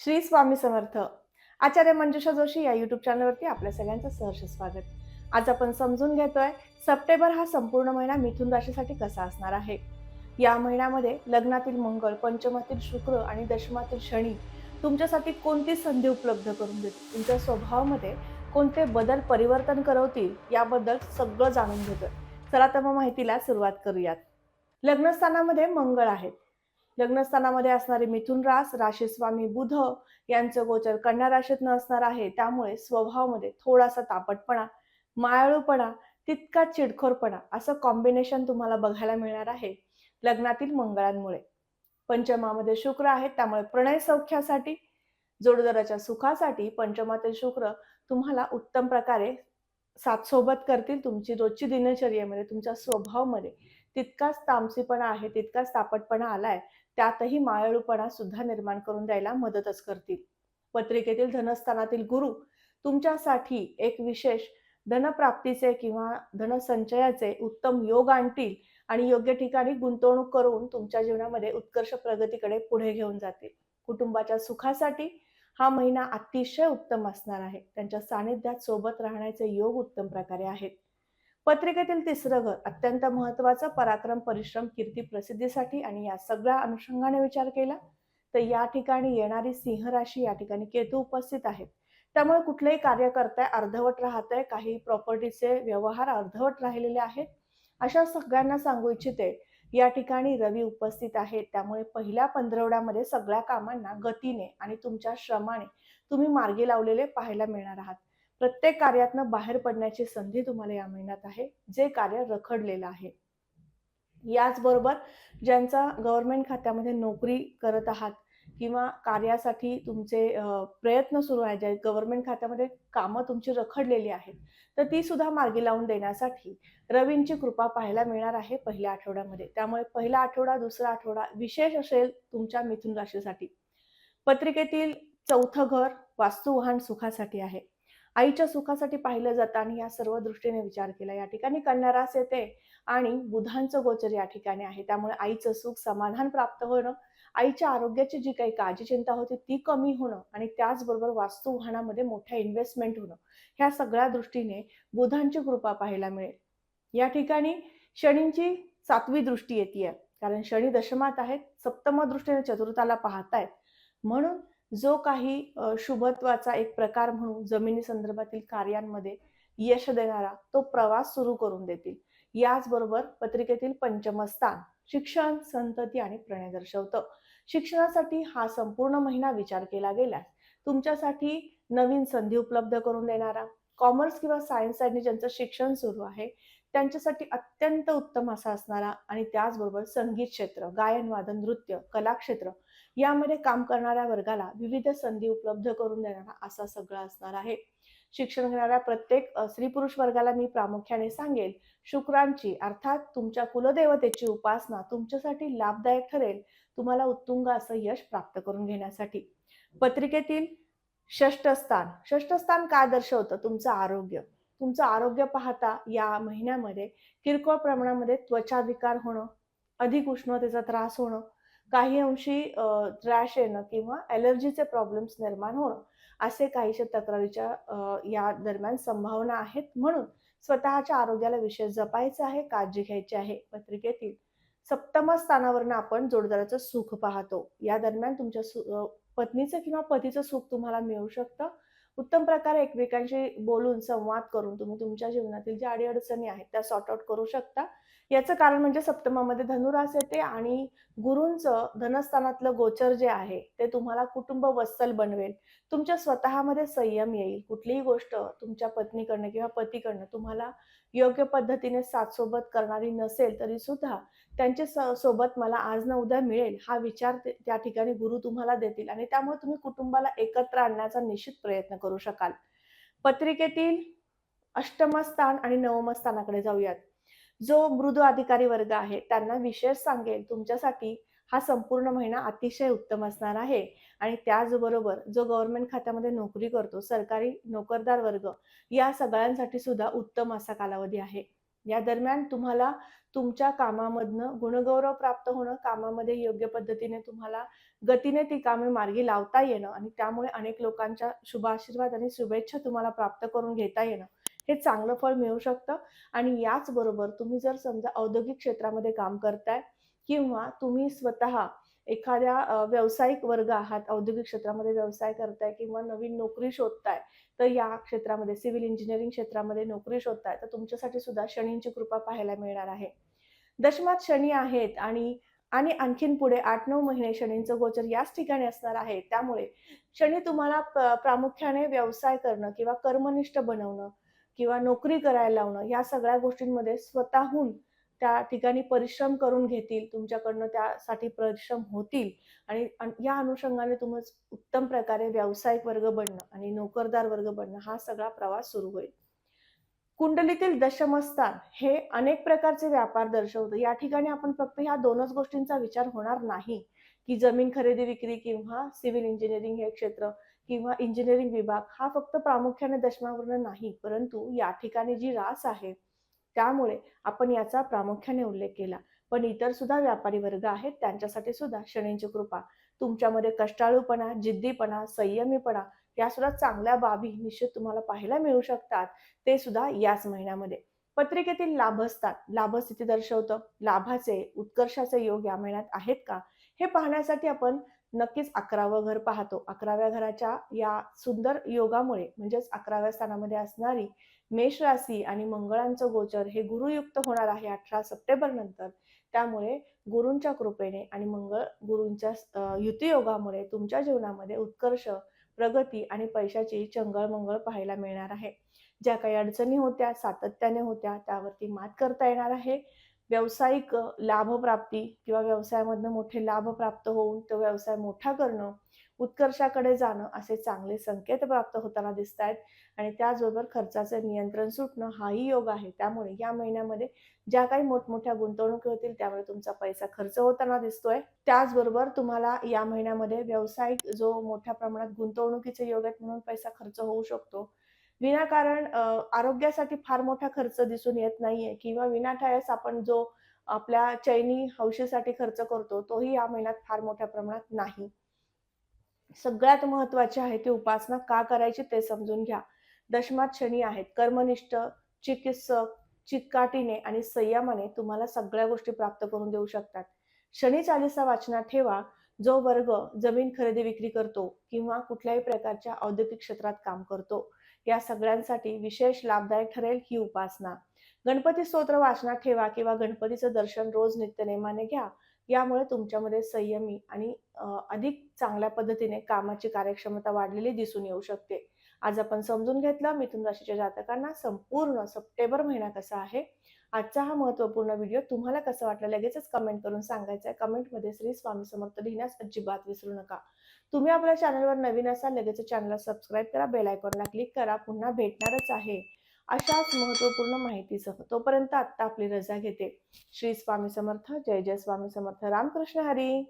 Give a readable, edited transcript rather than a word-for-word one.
श्री स्वामी समर्थ. आचार्य मंजुषा जोशी या युट्यूब चॅनलवरती आपल्या सगळ्यांचं सहर्ष स्वागत. आज आपण समजून घेतोय सप्टेंबर हा संपूर्ण महिना मिथुन राशीसाठी कसा असणार आहे. या महिन्यामध्ये लग्नातील मंगळ, पंचमातील शुक्र आणि दशमातील शनी तुमच्यासाठी कोणती संधी उपलब्ध करून देतील, तुमच्या स्वभावामध्ये कोणते बदल परिवर्तन करवतील याबद्दल सगळं जाणून घेतोय. चला तर मग माहितीला सुरुवात करूयात. लग्नस्थानामध्ये मंगळ आहेत. लग्नस्थानामध्ये असणारे मिथुन राशीस्वामी बुध यांचं गोचर कन्या राशीत असणार आहे. त्यामुळे स्वभावामध्ये थोडासा तापटपणा, मायाळूपणा, तितका चिडखोरपणा असं कॉम्बिनेशन तुम्हाला बघायला मिळणार आहे लग्नातील मंगळांमुळे. पंचमामध्ये शुक्र आहेत, त्यामुळे प्रणय सौख्यासाठी, जोडीदाराच्या सुखासाठी पंचमातील शुक्र तुम्हाला उत्तम प्रकारे साथसोबत करतील. तुमची रोजची दिनचर्येमध्ये, तुमच्या स्वभावामध्ये तितकाच तामसीपणा आहे, तितकाच तापटपणा आलाय, त्यातही मायाळूपणा सुद्धा निर्माण करून द्यायला मदतच करतील. पत्रिकेतील धनस्थानातील गुरु तुमच्यासाठी एक विशेष धनप्राप्तीचे किंवा धनसंचयाचे उत्तम योग आणतील आणि योग्य ठिकाणी गुंतवणूक करून तुमच्या जीवनामध्ये उत्कर्ष प्रगतीकडे पुढे घेऊन जातील. कुटुंबाच्या सुखासाठी हा महिना अतिशय उत्तम असणार आहे. त्यांच्या सानिध्यात सोबत राहण्याचे योग उत्तम प्रकारे आहेत. पत्रिकेतील तिसरं घर अत्यंत महत्वाचं पराक्रम, परिश्रम, कीर्ती, प्रसिद्धीसाठी आणि या सगळ्या अनुषंगाने विचार केला तर या ठिकाणी येणारी सिंह राशी, या ठिकाणी केतू उपस्थित आहेत. त्यामुळे कुठलेही कार्य करताय अर्धवट राहतंय, काही प्रॉपर्टीचे व्यवहार अर्धवट राहिलेले आहेत, अशा सगळ्यांना सांगू इच्छिते. या ठिकाणी रवी उपस्थित आहेत. त्यामुळे पहिल्या पंधरवड्यामध्ये सगळ्या कामांना गतीने आणि तुमच्या श्रमाने तुम्ही मार्गी लावलेले पाहायला मिळणार आहात. प्रत्येक कार्यातनं बाहेर पडण्याची संधी तुम्हाला या महिन्यात आहे, जे कार्य रखडलेलं आहे. याचबरोबर ज्यांचा गव्हर्नमेंट खात्यामध्ये नोकरी करत आहात किंवा कार्यासाठी तुमचे प्रयत्न सुरू आहेत, जे गव्हर्नमेंट खात्यामध्ये कामं तुमची रखडलेली आहेत, तर ती सुद्धा मार्गी लावून देण्यासाठी रवींची कृपा पाहायला मिळणार आहे पहिल्या आठवड्यामध्ये. त्यामुळे पहिला आठवडा, दुसरा आठवडा विशेष असेल तुमच्या मिथुन राशीसाठी. पत्रिकेतील चौथं घर वास्तुवाहन सुखासाठी आहे. आईच्या सुखासाठी पाहिलं जातं आणि या सर्व दृष्टीने विचार केला. या ठिकाणी कन्या रास येते आणि बुधांचं गोचर या ठिकाणी आहे. त्यामुळे आईचं सुख, समाधान प्राप्त होणं, आईच्या आरोग्याची जी काही काळजी चिंता होती ती कमी होणं आणि त्याचबरोबर वास्तुवाहनामध्ये मोठ्या इन्व्हेस्टमेंट होणं, ह्या सगळ्या दृष्टीने बुधांची कृपा पाहायला मिळेल. या ठिकाणी शनींची 7वी दृष्टी येते, कारण शनी दशमात आहेत, सप्तम दृष्टीने चतुर्थाला पाहतायत. म्हणून जो काही शुभत्वाचा एक प्रकार म्हणून जमिनी संदर्भातील कार्यांमध्ये यश देणारा तो प्रवास सुरू करून देतील. याचबरोबर पत्रिकेतील पंचमस्थान शिक्षण, संतती आणि प्रणय दर्शवतं. शिक्षणासाठी हा संपूर्ण महिना विचार केला गेल्यास तुमच्यासाठी नवीन संधी उपलब्ध करून देणारा, कॉमर्स किंवा सायन्स साईडने ज्यांचं शिक्षण सुरू आहे त्यांच्यासाठी अत्यंत उत्तम असा असणारा आणि त्याचबरोबर संगीत क्षेत्र, गायन, वादन, नृत्य, कला क्षेत्र यामध्ये काम करणाऱ्या वर्गाला विविध संधी उपलब्ध करून देणारा असा सगळा असणार आहे. शिक्षण घेणाऱ्या प्रत्येक स्त्री पुरुष वर्गाला मी प्रामुख्याने सांगेल, शुक्रांची अर्थात तुमच्या कुलदेवतेची उपासना तुमच्यासाठी लाभदायक ठरेल, तुम्हाला उत्तुंग असं यश प्राप्त करून घेण्यासाठी. पत्रिकेतील षष्ठ स्थान काय दर्शवतं? तुमचं आरोग्य. तुमचं आरोग्य पाहता या महिन्यामध्ये किरकोळ प्रमाणामध्ये त्वचा विकार होणं, अधिक उष्णतेचा त्रास होणं, काही अंशी रॅश येणं किंवा ॲलर्जीचे प्रॉब्लेम्स निर्माण होणं, असे काहीशे तक्रारीच्या या दरम्यान संभावना आहेत. म्हणून स्वतःच्या आरोग्याला विशेष जपायचं आहे, काळजी घ्यायची आहे. पत्रिकेतील सप्तम स्थानावरनं आपण जोडीदाराचं सुख पाहतो. या दरम्यान तुमच्या पत्नीचं किंवा पतीचं सुख तुम्हाला मिळू शकतं. उत्तम प्रकारे एकमेकांशी बोलून, संवाद करून तुम्ही तुमच्या जीवनातील ज्या अडीअडचणी आहेत त्या सॉर्ट आउट करू शकता. याचं कारण म्हणजे सप्तमामध्ये धनुरास येते आणि गुरूंचं धनस्थानातलं गोचर जे आहे ते तुम्हाला कुटुंब वत्सल बनवेल. तुमच्या स्वतःमध्ये संयम येईल. कुठलीही गोष्ट तुमच्या पत्नीकडनं किंवा पतीकडनं तुम्हाला योग्य पद्धतीने साथसोबत करणारी नसेल तरी सुद्धा त्यांच्या सोबत मला आज ना उद्या मिळेल हा विचार त्या ठिकाणी गुरु तुम्हाला देतील आणि त्यामुळे तुम्ही कुटुंबाला एकत्र आणण्याचा निश्चित प्रयत्न करू शकाल. पत्रिकेतील अष्टम स्थान आणि नवम स्थानाकडे जाऊयात. जो मृदू अधिकारी वर्ग आहे त्यांना विशेष सांगेल, तुमच्यासाठी हा संपूर्ण महिना अतिशय उत्तम असणार आहे आणि त्याचबरोबर जो गव्हर्नमेंट खात्यामध्ये नोकरी करतो, सरकारी नोकरदार वर्ग, या सगळ्यांसाठी सुद्धा उत्तम असा कालावधी आहे. या दरम्यान तुम्हाला तुमच्या कामामधनं गुणगौरव प्राप्त होणं, कामामध्ये योग्य पद्धतीने तुम्हाला गतीने ती कामे मार्गी लावता येणं आणि त्यामुळे अनेक लोकांच्या शुभ आशीर्वाद आणि शुभेच्छा तुम्हाला प्राप्त करून घेता येणं, हे चांगलं फळ मिळू शकतं. आणि याचबरोबर तुम्ही जर समजा औद्योगिक क्षेत्रामध्ये काम करताय किंवा तुम्ही स्वतः एखाद्या व्यावसायिक वर्ग आहात, औद्योगिक क्षेत्रामध्ये व्यवसाय करताय किंवा नवीन नोकरी शोधताय, तर या क्षेत्रामध्ये सिव्हिल इंजिनिअरिंग क्षेत्रामध्ये नोकरी शोधताय, तर तुमच्यासाठी सुद्धा शनींची कृपा पाहायला मिळणार आहे. दशमात शनी आहेत आणि आणि आणखीन पुढे 8-9 महिने शनींचं गोचर याच ठिकाणी असणार आहे. त्यामुळे शनी तुम्हाला प्रामुख्याने व्यवसाय करणं किंवा कर्मनिष्ठ बनवणं किंवा नोकरी करायला लावणं, या सगळ्या गोष्टींमध्ये स्वतःहून त्या ठिकाणी परिश्रम करून घेतील. तुमच्याकडनं त्यासाठी परिश्रम होतील आणि या अनुषंगाने तुम्ही उत्तम प्रकारे व्यावसायिक वर्ग बनणं आणि नोकरदार वर्ग बनणं, हा सगळा प्रवास सुरू होईल. कुंडलीतील दशमस्थान हे अनेक प्रकारचे व्यापार दर्शवतं. या ठिकाणी आपण फक्त ह्या 2च गोष्टींचा विचार होणार नाही, की जमीन खरेदी-विक्री किंवा सिव्हिल इंजिनिअरिंग हे क्षेत्र किंवा इंजिनिअरिंग विभाग हा फक्त प्रामुख्याने दशमावर्ण नाही, परंतु या ठिकाणी जी रास आहे, त्यामुळे आपण याचा प्रामुख्याने उल्लेख केला. पण इतर सुद्धा व्यापारी वर्ग आहेत, त्यांच्यासाठी सुद्धा शनींची कृपा. तुमच्यामध्ये कष्टाळूपणा, जिद्दीपणा, संयमीपणा यासुद्धा चांगल्या बाबी निश्चित तुम्हाला पाहायला मिळू शकतात. ते सुद्धा याच महिन्यामध्ये. पत्रिकेतील लाभस्थान, लाभस्थिती दर्शवतं. लाभाचे, उत्कर्षाचे योग या महिन्यात आहेत का? हे पाहण्यासाठी आपण नक्कीच 11वं घर पाहतो. 11व्या घराच्या या सुंदर योगामुळे म्हणजेच 11व्या स्थानामध्ये असणारी मेष राशी आणि मंगळांचं गोचर हे गुरुयुक्त होणार आहे 18 सप्टेंबर नंतर. त्यामुळे गुरूंच्या कृपेने आणि मंगळ गुरूंच्या युतियोगामुळे तुमच्या जीवनामध्ये उत्कर्ष, प्रगती आणि पैशाची चंगळ-मंगळ पाहायला मिळणार आहे. ज्या काही अडचणी होत्या, सातत्याने होत्या, त्यावरती मात करता येणार आहे. व्यावसायिक लाभप्राप्ती किंवा व्यवसायामधनं मोठे लाभ प्राप्त होऊन तो व्यवसाय मोठा करणं, उत्कर्षाकडे जाणं, असे चांगले संकेत प्राप्त होताना दिसतायत आणि त्याचबरोबर खर्चाचं नियंत्रण सुटणं हाही योग आहे. त्यामुळे या महिन्यामध्ये ज्या काही मोठमोठ्या गुंतवणुकी होतील, त्यामुळे तुमचा पैसा खर्च होताना दिसतोय. त्याचबरोबर तुम्हाला या महिन्यामध्ये व्यावसायिक जो मोठ्या प्रमाणात गुंतवणुकीचे योग आहेत म्हणून पैसा खर्च होऊ शकतो. विनाकारण आरोग्यासाठी फार मोठा खर्च दिसून येत नाहीये किंवा विनाठायस आपण जो आपल्या चैनी हौशीसाठी खर्च करतो, तोही या महिन्यात फार मोठ्या प्रमाणात नाही. सगळ्यात महत्त्वाचे आहे ती उपासना का करायची ते समजून घ्या. दशमात शनी आहेत. कर्मनिष्ठ, चिकित्सक, चिकाटीने आणि संयमाने तुम्हाला सगळ्या गोष्टी प्राप्त करून देऊ शकतात. शनी चालीसा वाचनात ठेवा. जो वर्ग जमीन खरेदी-विक्री करतो किंवा कुठल्याही प्रकारच्या औद्योगिक क्षेत्रात काम करतो, या सगळ्यांसाठी विशेष लाभदायक ठरेल ही उपासना. गणपती स्तोत्र वाचनात ठेवा किंवा गणपतीचं दर्शन रोज नित्यनेमाने घ्या. यामुळे तुमच्यामध्ये संयमी आणि अधिक चांगल्या पद्धतीने कामाची कार्यक्षमता वाढलेली दिसून येऊ शकते. आज आपण समजून घेतलं मिथुन राशीच्या जातकांना संपूर्ण सप्टेंबर महिना कसा आहे. आजचा हा महत्त्वपूर्ण व्हिडिओ तुम्हाला कसा वाटला लगेचच कमेंट करून सांगायचं आहे. कमेंटमध्ये श्री स्वामी समर्थ लिहिण्यास अजिबात विसरू नका. तुम्ही आपल्या चॅनलवर नवीन असाल लगेच चॅनलला सबस्क्राईब करा, बेल आयकॉनला क्लिक करा. पुन्हा भेटणारच आहे अशाच महत्त्वपूर्ण माहितीसह. तोपर्यंत आत्ता आपली रजा घेते. श्री स्वामी समर्थ. जय जय स्वामी समर्थ. रामकृष्ण हरी.